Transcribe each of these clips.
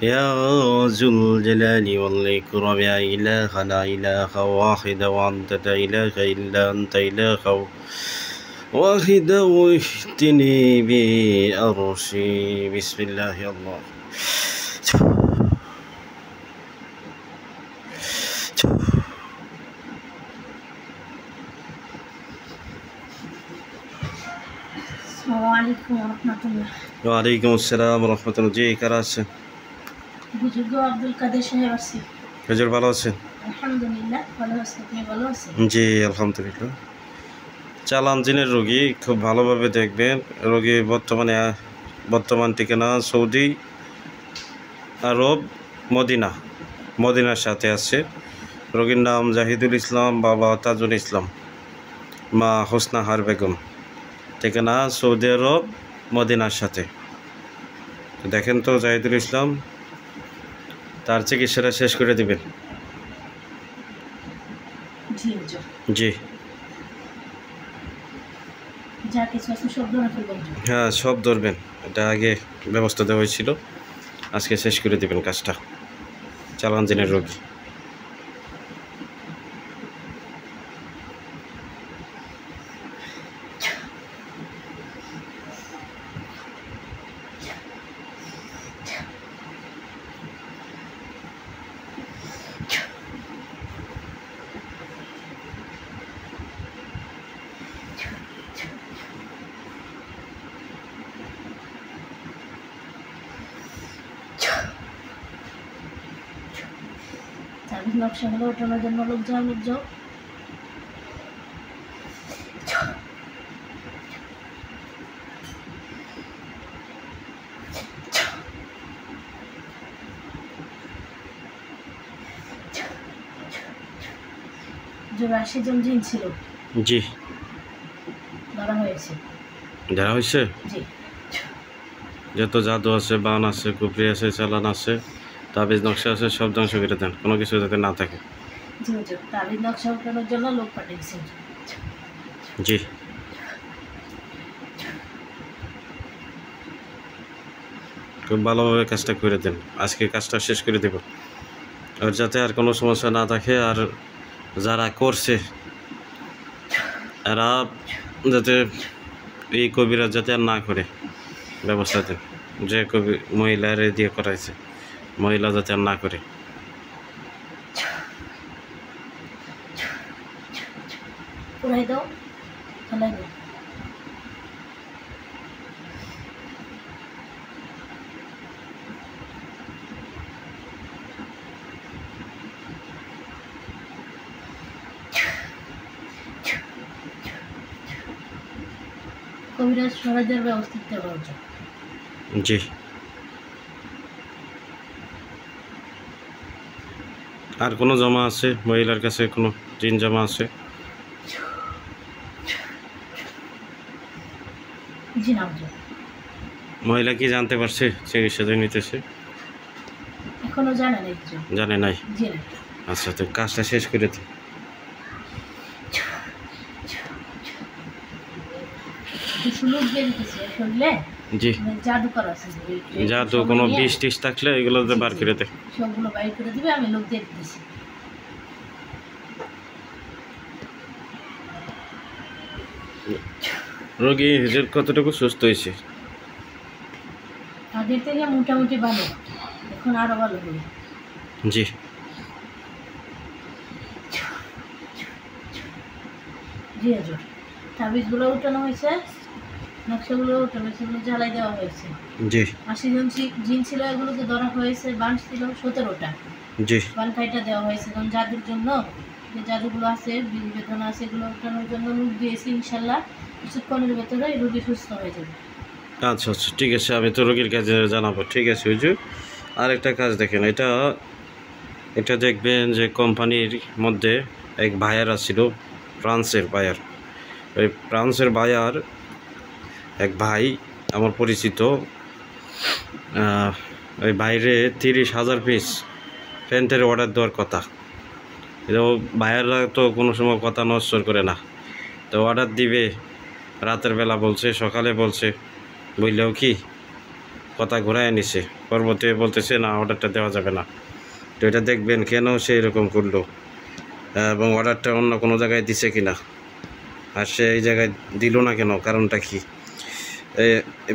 يا ذو الجلال والإكرام يا إله لا إله واحد وأنت لا إله إلا أنت إله واحد واهتني بأرشي بسم الله الله আসসালামু আলাইকুম রহমতুল্লাহ। ওয়ালাইকুম আসসালাম রহমতুল্লাহ। জি কারা আছেন? বুজুর্গ আব্দুল কাদের সাহেব আছি। হুজুর ভালো আছেন? আলহামদুলিল্লাহ ভালো আছি। আপনি ভালো আছেন? জি আলহামদুলিল্লাহ। চালান জিনের রোগী খুব ভালোভাবে দেখবেন। রোগী বর্তমান ঠিকানা সৌদি আরব মদিনার সাথে আছে। রোগীর নাম জাহিদুল ইসলাম, বাবা তাজুল ইসলাম, মা হোসনাহার বেগম। ঠিকানা সৌদি আরব মদিনার সাথে। দেখেন তো জাহিদুল ইসলাম, তার চিকিৎসাটা শেষ করে দিবেন। জি যা কিছু আছে সব ধরে ফেলবেন। হ্যাঁ সব ধরবেন। এটা আগে ব্যবস্থা দেওয়া হয়েছিল, আজকে শেষ করে দিবেন কাজটা। চালান জিনের রোগী। তাবিজ নকশাগুলো ওঠানোর জন্য লোক যাও। যে 80 জন জিন ছিল, জি ধরা হয়েছে। ধরা হয়েছে। জি যত জাদু আছে, বান আছে, কুপরি আছে, চালান আছে, তাবিজ নকশা আছে, সব ধ্বংস করে দেন, কোনো কিছু যাতে না থাকে। জি হুজুর, তাবিজ নকশা ওঠানোর জন্য লোক পাঠিয়েছেন। জি খুব ভালোভাবে কাজটা করে দেন। আজকে কাজটা শেষ করে দেব, আর যাতে আর কোনো সমস্যা না থাকে। আর যারা করছে এরা যাতে এই কবিরাজ যাতে আর না করে ব্যবস্থা দেন। যে মহিলারে দিয়ে করাইছে, মহিলা যাতে আর না করে। পুরাই দাও, ফেলাই দাও। কবিরাজ সরাজের ব্যবস্থা দেওয়া হচ্ছে। জি আর কোনো জমা আছে মহিলার কাছে? কোনো জিন জমা আছে? জি না, মহিলা কি জানতে পারছে চিকিৎসা নিতেছে? এখনো জানে নাই কিছু। জানে নাই? জি না। আচ্ছা, তো কাজটা শেষ করে দিন। লোক দিয়ে দিতেছে শুনলে। জি জাদু করা আছে, জাদু কোনো বিষ টিস থাকলে এগুলো বার করে দেয়। সবগুলো বাইর করে দিবে, আমি লোক দিয়ে দিতেছি। রোগী হুজুর কতটুকু সুস্থ হয়েছে? আগের থেকে মোটামুটি ভালো, এখন আরো ভালো হবে। জি জি হুজুর, তাবিজগুলো উঠানো হয়েছে, নকশাগুলো উঠানো হয়েছে, এগুলো জ্বালাই দেওয়া হয়েছে। জি 80 জন জিন ছিল, এগুলোকে ধরা হয়েছে। বান ছিল 17টা, জি বান কাইটা দেওয়া হয়েছে। কারণ জাদুর জন্য যে জাদুগুলো আছে, বেদনা আছে, এগুলো উঠানোর জন্য মুখ দিয়েছি। ইনশাল্লাহ কিছুক্ষণের ভেতরে এই রোগী সুস্থ হয়ে যাবে। আচ্ছা আচ্ছা ঠিক আছে, আমি তো রোগীর কাছে জানাবো। ঠিক আছে হুজুর, আরেকটা কাজ দেখেন। এটা দেখবেন যে কোম্পানির মধ্যে এক বায়ার ছিল, ফ্রান্সের বায়ার। ওই ফ্রান্সের বায়ার এক ভাই আমার পরিচিত, ওই বাইরে 30,000 পিস প্যান্টের অর্ডার দেওয়ার কথা। বায়াররা তো কোনো সময় কথা নশ্বর করে না, তো অর্ডার দিবে রাতের বেলা বলছে, সকালে বলছে, বুঝলেও কি কথা ঘোরায় নিছে, পরবর্তী বলতেছে না অর্ডারটা দেওয়া যাবে না। তো এটা দেখবেন কেন সে এরকম করলো এবং অর্ডারটা অন্য কোনো জায়গায় দিছে কিনা, আর সে এই জায়গায় দিল না কেন, কারণটা কি।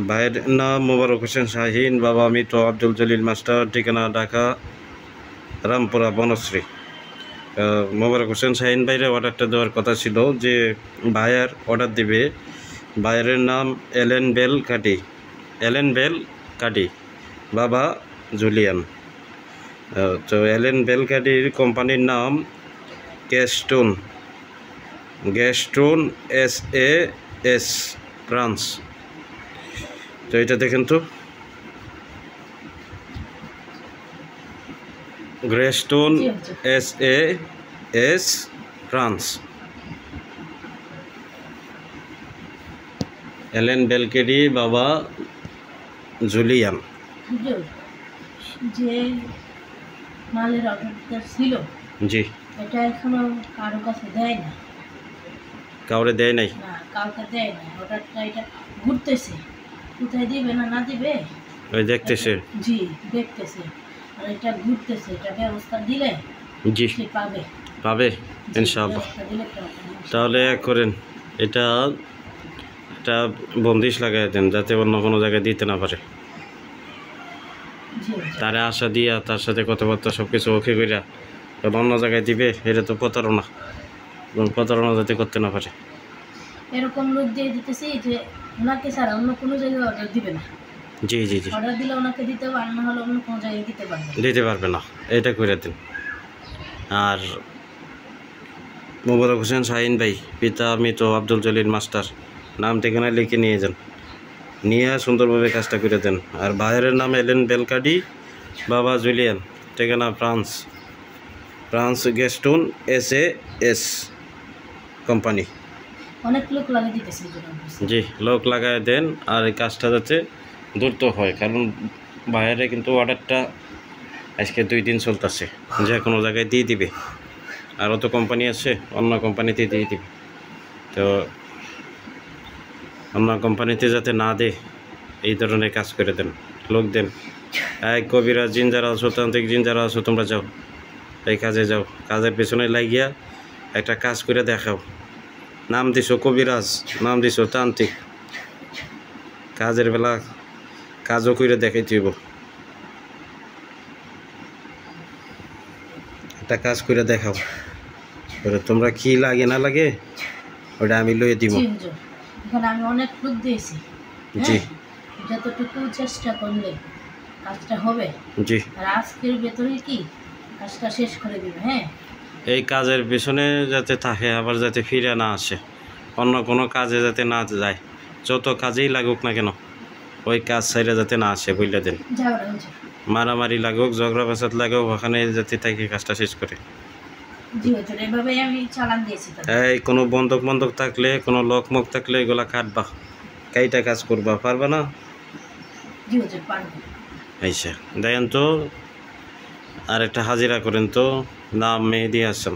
ভাইয়ের নাম মোবারক হোসেন শাহিন, বাবা মৃত আব্দুল জলিল মাস্টার, ঠিকানা ঢাকা রামপুরা বনশ্রী। মোবারক হোসেন শাহিন ভাইয়ের অর্ডারটা দেওয়ার কথা ছিল, যে ভাইয়ার অর্ডার দিবে। ভাইয়ের নাম এলেন বেল কাটি, বাবা জুলিয়ান। তো এলেন বেল কাটির কোম্পানির নাম গ্যাস্টন SAS ফ্রান্স। তো এটা দেখেন তো, গ্যাস্টন SAS ফ্রান্স, এলেন বেলকেডি, বাবা জুলিয়ান। যে মালের অর্ডারটা ছিল জি, এটা এখনো কারো কাছে দেয় না, কাউরে দেয় নাই, না কাউকে দেয় না। অর্ডারটা এটা ঘুরতেছে, কোথায় দিবে না না দিবে ওই দেখতেছে। জি দেখতেছে, আর এটা ঘুরতেছে, এটা ব্যবস্থা দিলে জি সে পাবে পাবে ইনশাআল্লাহ। ব্যবস্থা দিলে পাবে। তাহলে এক করেন, এটা একটা বন্দিশ লাগাই দেন, যাতে অন্য কোনো জায়গায় দিতে না পারে। জি তারে আশা দিয়া তার সাথে কথাবার্তা সব কিছু ওকে কইরা অন্য জায়গায় দিবে, এটা তো প্রতারণা, এবং প্রতারণা যাতে করতে না পারে। এরকম লোক দিয়ে দিতেছি যে ওনাকে ছাড়া অন্য কোনো জায়গায় অর্ডার দিবে না। জি জি জি, অর্ডার দিলে ওনাকে দিতে হবে, আর না হলে অন্য কোনো জায়গায় দিতে পারবে না। দিতে পারবে না, এটা করে দিন। আর মোবারক হোসেন শাহিন ভাই, পিতা মৃত আব্দুল জলিল মাস্টার, নাম ঠিকানা লিখে নিয়ে যান, নিয়ে সুন্দরভাবে কাজটা করে দেন। আর ভাইয়ের নাম এলেন বেলকাডি, বাবা জুলিয়ান, ঠিকানা ফ্রান্স গ্যাস্টন SAS কোম্পানি। অনেক লোক লাগিয়ে দিতেছে। জি, লোক লাগায় দেন, আর এই কাজটা যাতে দ্রুত হয়, কারণ বাইরে কিন্তু অর্ডারটা আজকে 2 দিন চলতেছে, যে কোনো জায়গায় দিয়ে দিবে। আরও তো কোম্পানি আছে, অন্য কোম্পানিতে দিয়ে দিবে। তো অন্য কোম্পানিতে যাতে না দে, এই ধরনের কাজ করে দেন, লোক দেন। এক কবিরাজ জিন যারা আছো, তান্ত্রিক জিন যারা আছো, তোমরা যাও, এই কাজে যাও, কাজের পেছনে লাগিয়া একটা কাজ করে দেখাও। নাম দিছো কবিরাজ, নাম দিছো তান্ত্রিক, কাজের বেলা কাজও করে দেখাইতে হইব। একটা কাজ করে দেখাও, ওটা তোমরা কি লাগে না লাগে ওটা আমি লইয়ে দিব। এখানে আমি অনেক লোক দিয়েছি। জি, যতটুকু চেষ্টা করলে কাজটা হবে। জি, আর আজকের ভেতরে কি কাজটা শেষ করে দিবে। হ্যাঁ, এই কাজের পেছনে যাতে থাকে, আবার যাতে ফিরে না আসে, অন্য কোনো কাজে যাতে না যায়, যত কাজেই লাগুক না কেন ওই কাজ সাইডে যাতে না আসে, বুঝলে দেন। মারামারি লাগুক, ঝগড়া ফাসাদ লাগুক, ওখানে যাতে থাকে কাজটা শেষ করে। এভাবেই আমি চালান দিয়েছি। এই কোনো বন্ধক থাকলে, কোনো লক মক থাকলে এগুলা কাটবা, কাইটা কাজ করবা, পারবা না? আচ্ছা, দেখেন তো, আর একটা হাজিরা করেন তো। নাম মেহেদি হাসান,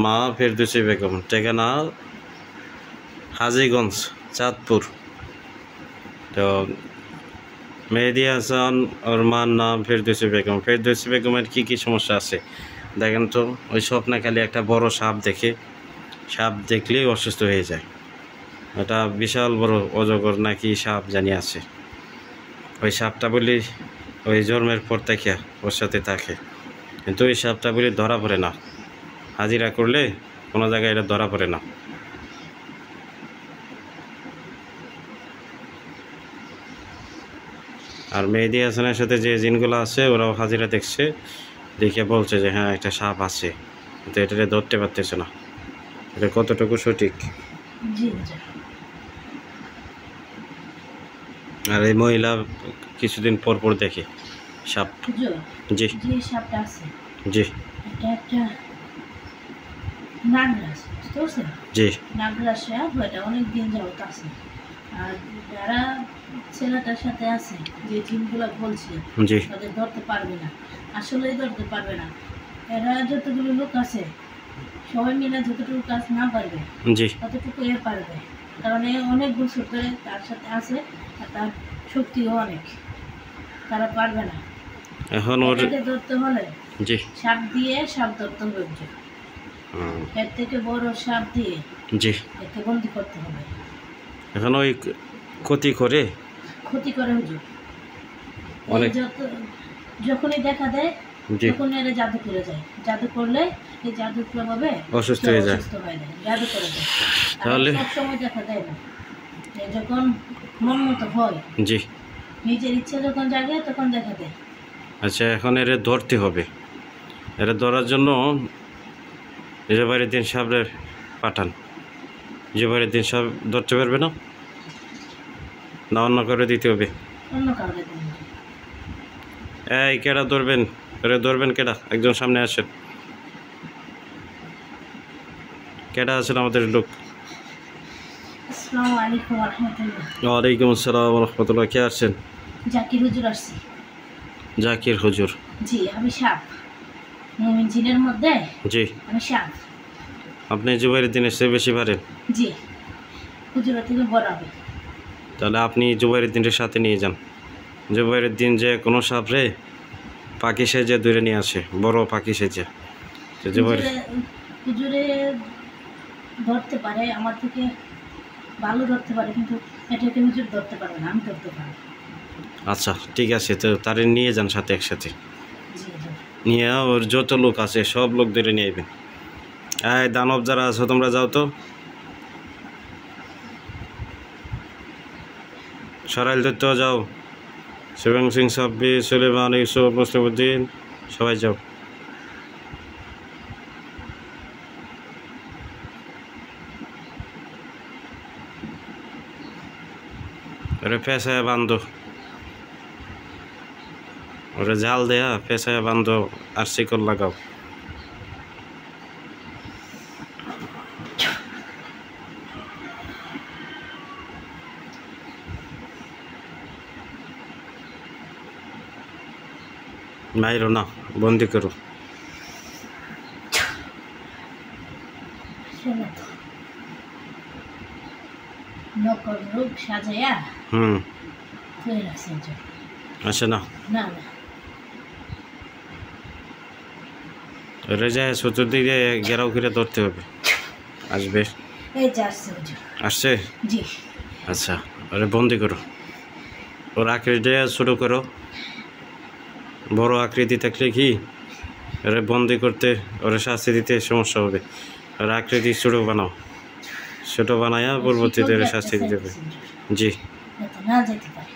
মা ফেরদৌসী বেগম, ঠিকানা হাজীগঞ্জ চাঁদপুর। তো মেহেদি হাসান, ওর মার নাম ফেরদৌসী বেগম। ফেরদৌসী বেগমের কী কী সমস্যা আছে দেখেন তো। ওই স্বপ্নে খালি একটা বড় সাপ দেখে, সাপ দেখলেই অসুস্থ হয়ে যায়। এটা বিশাল বড় অজগর নাকি সাপ জানি আছে। ওই সাপটা বলি ওই জন্মের পর থেকে ওর সাথে থাকে, কিন্তু ওই সাপটা বলি ধরা পড়ে না, হাজিরা করলে কোনো জায়গায় এটা ধরা পড়ে না। আর মেহেদি হাসানের সাথে যে জিনগুলো আছে ওরাও হাজিরা দেখছে, দেখে বলছে যে হ্যাঁ একটা সাপ আছে, কিন্তু এটাকে ধরতে পারতেছে না। এটা কতটুকু সঠিক? আর এই মহিলা কিছুদিন পর পর দেখে সাপ। জি, যে সাপটা আছে জি, এটা একটা নাগরাজ, বুঝতে পারছেন? জি, নাগরাজ সাপ, এটা অনেক দিন যাবত আছে। আর যারা ছেলেটার সাথে আছে, যে জিনগুলো বলছে, জি, তাদের ধরতে পারবে না, আসলেই ধরতে পারবে না। এরা যতগুলো লোক আছে সবাই মিলে যতটুকু কাজ না পারবে, জি, ততটুকু এ পারবে, কারণ এ অনেক বছর ধরে তার সাথে আছে। আর তার শক্তিও অনেক, তারা পারবে না। এখন ওর এটাকে ধরতে হলে জি সাপ দিয়ে সাপ ধরতে হবে হুজুর। এর থেকে বড় সাপ দিয়ে জি একে বন্দি করতে হবে। এখন ওই ক্ষতি করে ক্ষতি করে হুজুর। অনেক যখনই দেখা দেয় জি তখন এরা জাদু করে যায়, জাদু করলে এই জাদুর প্রভাবে অসুস্থ হয়ে যায়। জাদু করে যায়। তাহলে সব সময় দেখা দেয় না, যখন মন মতো হয়, জি নিজের ইচ্ছা যখন জাগে তখন দেখা দেয়। আচ্ছা, এখন এর ধরতে হবে। এরা ধরার জন্য জুবাইরউদ্দিন সাহেবের পাঠান। জুবাইরউদ্দিন সাহেব ধরতে পারবে না, না অন্য করে দিতে হবে? অন্য কাউকে দিন। এই কেডা ধরবেন? এরা ধরবেন কেডা? একজন সামনে আসেন। কেডা আছেন আমাদের লোক? আসসালামু আলাইকুম ওয়া রাহমাতুল্লাহ। ওয়ালাইকুম আসসালাম ওয়া রাহমাতুল্লাহ। কে আসছেন? জাকির হুজুর আসছি। জাকির হুজুর? জি, আমি সাপ। মুমিন জিনের মধ্যে জি। আমি সাপ। আপনি জুবাইরউদ্দিনের চেয়ে বেশি পারেন? জি, হুজুরের থেকে বড় হবে। তাহলে আপনি জুবাইরউদ্দিনের সাথে নিয়ে যান। জুবাইরউদ্দিন যে কোনো সাপরে পাখি সেজে দূরে নিয়ে আসে, বড় পাখি সেজে। হুজুরে ধরতে পারে, আমার থেকে ভালো ধরতে পারে, কিন্তু এটাকে হুজুর ধরতে পারবে না, আমি ধরতে পারি। আচ্ছা ঠিক আছে, তো তারে নিয়ে যান সাথে একসাথে। জি হুজুর। নিয়ে ওর যত লোক আছে সব লোক ধরে নিয়ে আসবেন। এই দানব যারা আছো তোমরা যাও তো, সরাইল দত্ত যাও, শিবং সিং সাব্বি, সুলেমান, ইউসুফ, মুসলিমউদ্দিন, সবাই যাও। ওরে পেঁচায় বান্ধো, ওরে জাল দেয়া পেঁচায় বান্ধো আর শিকল লাগাও। মাইরো না, বন্দি করো। নকল রূপ সাজাইয়া ধরে রাখছে হুজুর। আসে না? না না, রেজায় চতুর্দিকে ঘেরাও করে ধরতে হবে। আসবে? এই যে আসছে হুজুর। আসছে? জি। আচ্ছা, ওরে বন্দি করো। ওর আকৃতি ছোটো করো, বড় আকৃতি থাকলে কি ওরে বন্দি করতে, ওরে শাস্তি দিতে সমস্যা হবে। ওর আকৃতি ছোটো বানাও, ছোটো বানায়া পরবর্তীতে ওরে শাস্তি দিতে হবে। জি। না যেতে পারে।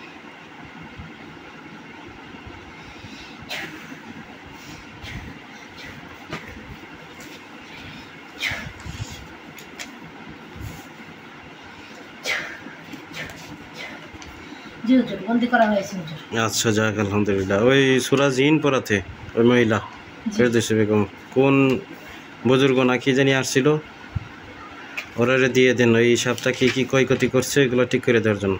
জি হুজুর, বন্দি করা হয়েছে হুজুর। আচ্ছা যাক, আলহামদুলিল্লাহ। ওই সূরা জিন পড়াতে ওই মহিলা ফেরদৌসী বেগম কোন বুজুর্গ না কি জানি আসছিল, ওরা দিয়ে দেন ওই সাপটা কি কি ক্ষয়ক্ষতি করছে এগুলো ঠিক করে দেওয়ার জন্য।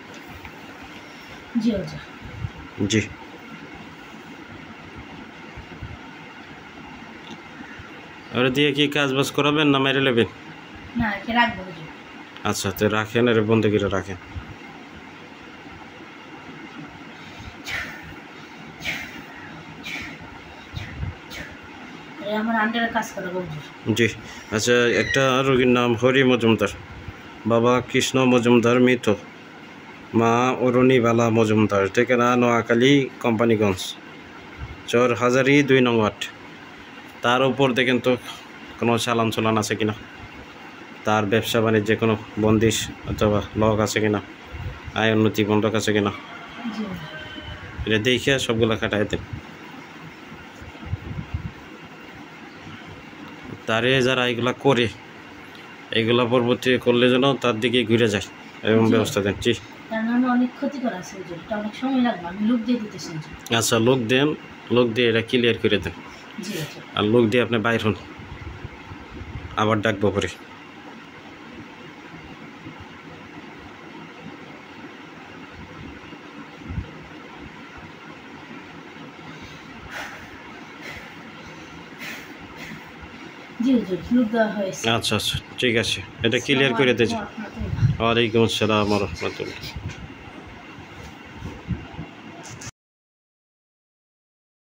জি হুজুর। জি। ওরা দিয়ে কি কাজ বাজ করাবেন না মেরে নেবেন? না, একে রাখবো হুজুর। আচ্ছা, তো রাখেন, আর বন্ধ করে রাখেন। আমার আন্ডারে কাজ করাবো হুজুর। জি। আচ্ছা, একটা রোগীর নাম হরি মজুমদার, বাবা কৃষ্ণ মজুমদার মৃত, মা অরুণীবালা মজুমদার, ঠিকানা নোয়াখালী কোম্পানিগঞ্জ, চর হাজারি 2 নং ওয়ার্ড। তার উপর দেখেন তো কোনো চালান চলান আছে কিনা, তার ব্যবসা বাণিজ্যে কোনো বন্দিশ অথবা লক আছে কিনা, আয় উন্নতি বন্ধক আছে কিনা, জি। এটা দেখে সবগুলা কাটাই দেন। তারে যারা এগুলা করে, এগুলা পরবর্তী করলে যেন তার দিকে ঘুরে যায় এরকম ব্যবস্থা দেন। জি। তার নামে অনেক ক্ষতি করা আছে হুজুর, এটা অনেক সময় লাগবে, আমি লোক দিয়ে দিতেছি হুজুর। আচ্ছা, লোক দেন, লোক দিয়ে এটা ক্লিয়ার করে দেন। জি হুজুর। আর লোক দিয়ে আপনি বাইর হন, আবার ডাকবো পরে। জি হুজুর, লোক দেওয়া হয়েছে। আচ্ছা আচ্ছা ঠিক আছে, এটা ক্লিয়ার করে দিয়েছি। ওয়ালাইকুম আসসালাম ওয়া রাহমাতুল্লাহ।